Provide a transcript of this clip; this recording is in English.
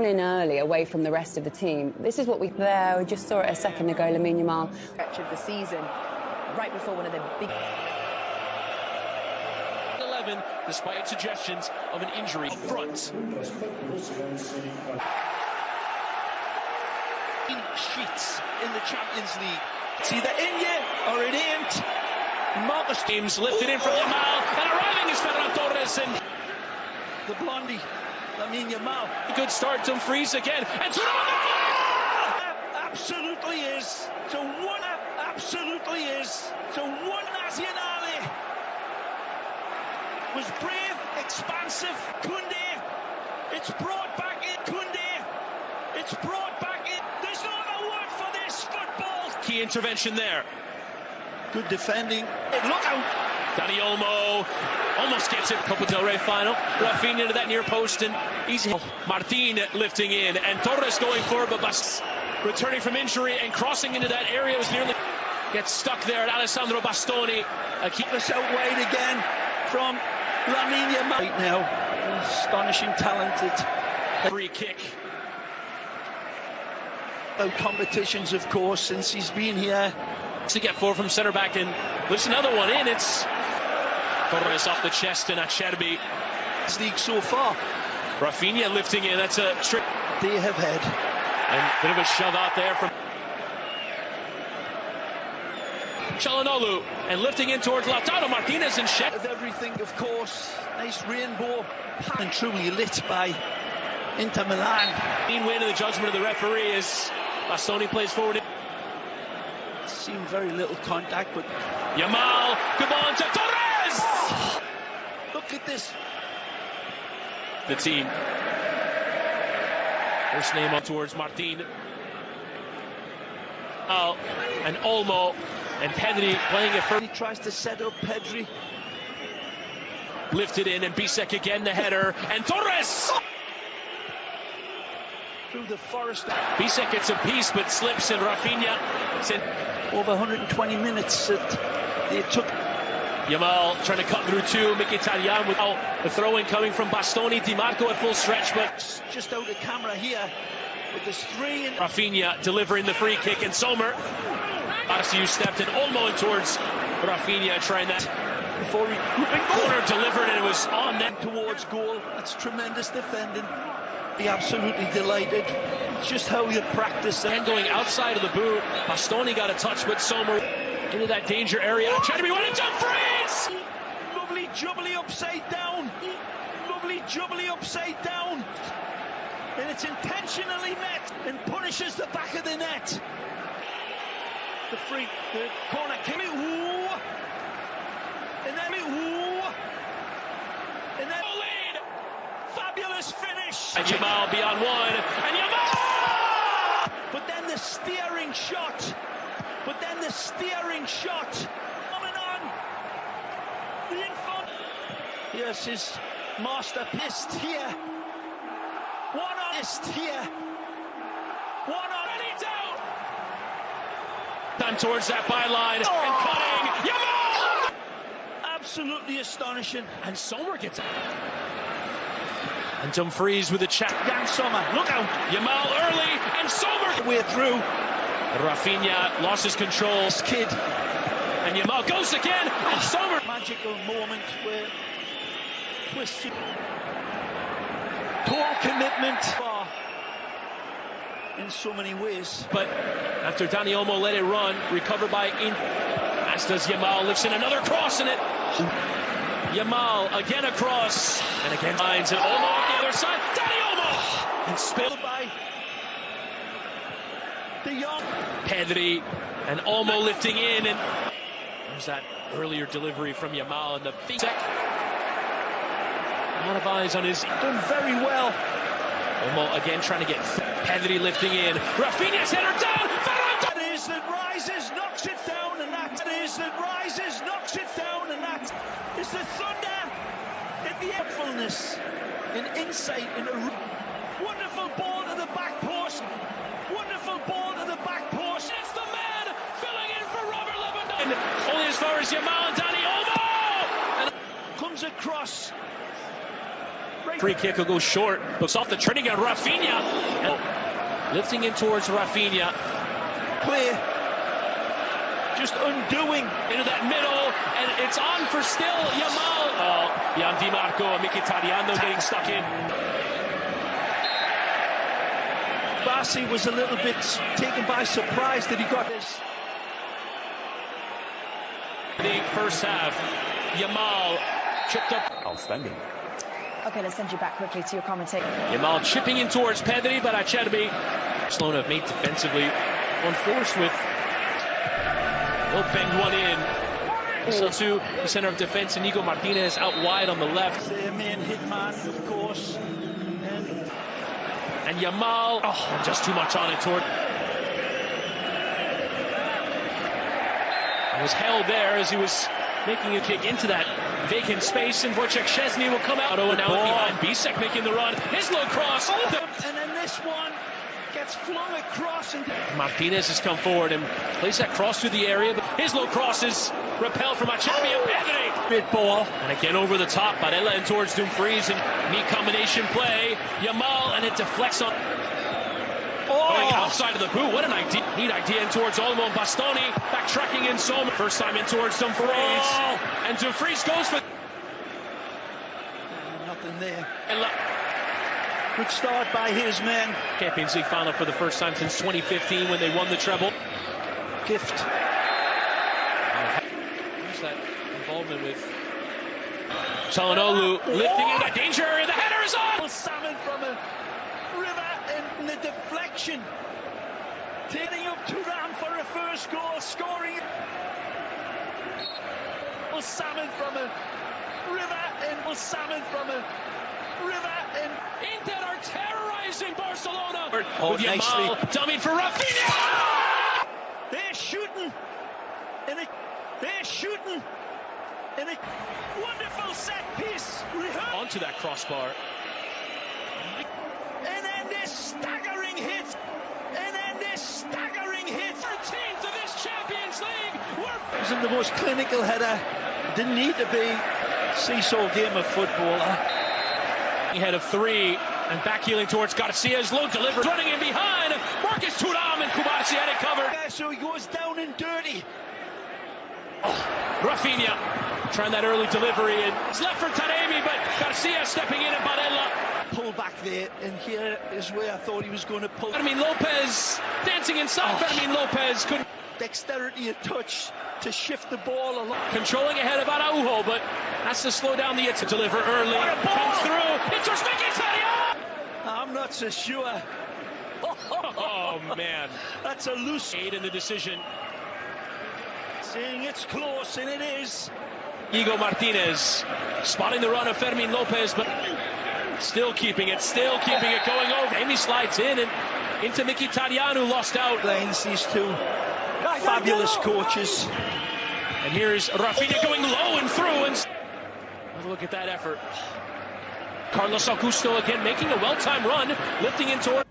in early away from the rest of the team. This is what we just saw it a second ago, Lamine Yamal. Stretch of the season, right before one of the big... 11, despite suggestions of an injury up front. Sheets in the Champions League. It's either in yet or it ain't. Marcus James lifted in from Yamal, and arriving is Ferran Torres, and the blondie, Lamine Yamal. Good start, Dumfries again, and absolutely is. So one absolutely is. So one Nacionale was brave, expansive. Koundé, it's brought back in. Koundé, it's brought back in. There's no other word for this football. Key intervention there. Good defending. Look out! Dani Olmo almost gets it. Copa del Rey final. Rafinha to that near post, and easy. Martin lifting in, and Torres going forward, but returning from injury and crossing into that area was nearly gets stuck there at Alessandro Bastoni. Keep us out wide again from Lamine Yamal. Right now, astonishing, talented. Free kick. No competitions, of course, since he's been here. To get four from centre back, and there's another one in. It's Torres off the chest, and Acerbi. This league so far. Rafinha lifting in. That's a trick they have had. And a bit of a shove out there from Çalhanoğlu, and lifting in towards Lautaro Martinez and Shet. Of everything, of course. Nice rainbow, and truly lit by Inter Milan. Clean win in the judgment of the referee as Bastoni plays forward. Seemed very little contact, but Yamal, good ball to Torres! Look at this. The team. First name up towards Martin. And Olmo and Pedri playing it first. He tries to set up Pedri. Lifted in, and Bisek again, the header, and Torres! Through the forest. Bisek gets a piece, but slips, and Rafinha. Over 120 minutes they took. Yamal trying to cut through two. Mkhitaryan with the throw-in coming from Bastoni. Di Marco at full stretch, but just out of camera here with the three. Rafinha delivering the free kick, and Sommer. Arceus stepped in, Olmo in towards Rafinha, trying that before he corner delivered, and it was on net towards goal. That's tremendous defending. Be absolutely delighted. It's just how you practice. And going outside of the boot, Bastoni got a touch, but Sommer into that danger area. Acerbi went into Dumfries! Lovely jubbly upside down. Lovely jubbly upside down. And it's intentionally met and punishes the back of the net. The corner came in. And then lead. Fabulous finish. And Yamal beyond one. And Yamal! But then the steering shot. Coming on. The infant. Here's his masterpiece here. One on here. One on. And he's out. Done towards that byline. And cutting. Yamal! Absolutely astonishing. And Sommer gets it. And Dumfries with a check. Jan Sommer, look out! Yamal early, and Sommer way through. Rafinha lost his control. Kid. And Yamal goes again, and Sommer. Magical moment where twisted. Poor commitment. In so many ways. But after Dani Olmo let it run, recovered by as does Yamal, lifts in another cross in it. Yamal again across, and again finds it. Olmo on the other side. Dani Olmo! And spilled by the young Pedri, and Olmo lifting in, and there's that earlier delivery from Yamal, and the feet. A lot of eyes on his. Done very well. Olmo again trying to get Pedri lifting in. Rafinha's header down. That is that rises, knocks it down, and that is that rises, knocks it down, and that is the thunder in the helpfulness, in insight, in a wonderful ball to the back post. Wonderful ball to the back post. It's the man filling in for Robert Lewandowski. Only as far as Yamal and Dani Olmo. And comes across. Free kick will go short. Looks off the training at Rafinha. Lifting in towards Rafinha. Play. Just undoing. Into that middle. And it's on for still Yamal. Oh, Jan Di Marco and Mkhitaryan getting stuck in. Barsi was a little bit taken by surprise that he got this. The first half, Yamal chipped up. Outstanding. Okay, let's send you back quickly to your commentator. Yamal chipping in towards Pedri, but Acerbi. Barcelona have made defensively unforced with. They'll bend one in. So to the center of defense, Inigo Martinez out wide on the left. Their main hitman, of course. And Yamal, just too much on it toward. It was held there as he was making a kick into that vacant space, and Wojciech Szczesny will come out. And now behind Bisek making the run. His low cross. And then this one gets flung across. And Martinez has come forward and plays that cross through the area, but his low cross is repelled from Acerbi and Pedri. Great ball. And again over the top, Barella in towards Dumfries, and neat combination play. Yamal, and it deflects on. Going outside of the boot. What an idea. Neat idea in towards Olmo and Bastoni. Backtracking in Soma. First time in towards Dumfries. And Dumfries goes for. Nothing there. Good start by his men. Champions League final for the first time since 2015 when they won the treble. Gift. Who's that involvement with Çalhanoğlu lifting in that danger, and the header is on! Salmon from a river in the deflection. Turning up Thuram for a first goal, scoring. Salmon from a river and salmon from a river and Inter are terrorizing Barcelona. With nicely. Yamal dumming for Rafinha. They're shooting. They're shooting. And a wonderful set piece. Onto that crossbar. And then this staggering hit. And then this staggering hit. 13th of this Champions League. Wasn't the most clinical header. Didn't need to be seesaw game of football. Head of three and back heeling towards Garcia's low delivery. Running in behind. Marcus Thuram and Kubarsi had it covered. So he goes down and dirty. Rafinha trying that early delivery, and it's left for Taremi, but Garcia stepping in and Barella. Pull back there, and here is where I thought he was going to pull. Fermin Lopez dancing inside. Fermin Lopez couldn't. Dexterity and touch to shift the ball along. Controlling ahead of Araujo, but has to slow down the hit to deliver early. Comes through. It's Mkhitaryan. I'm not so sure. Oh man, that's a loose aid in the decision. Saying it's close, and it is. Inigo Martinez spotting the run of Fermin Lopez, but still keeping it going over. Amy slides in and into Mkhitaryan, who lost out. Lanes, these two fabulous coaches. And here's Rafinha going low and through, and have a look at that effort. Carlos Augusto again making a well-timed run, lifting in toward.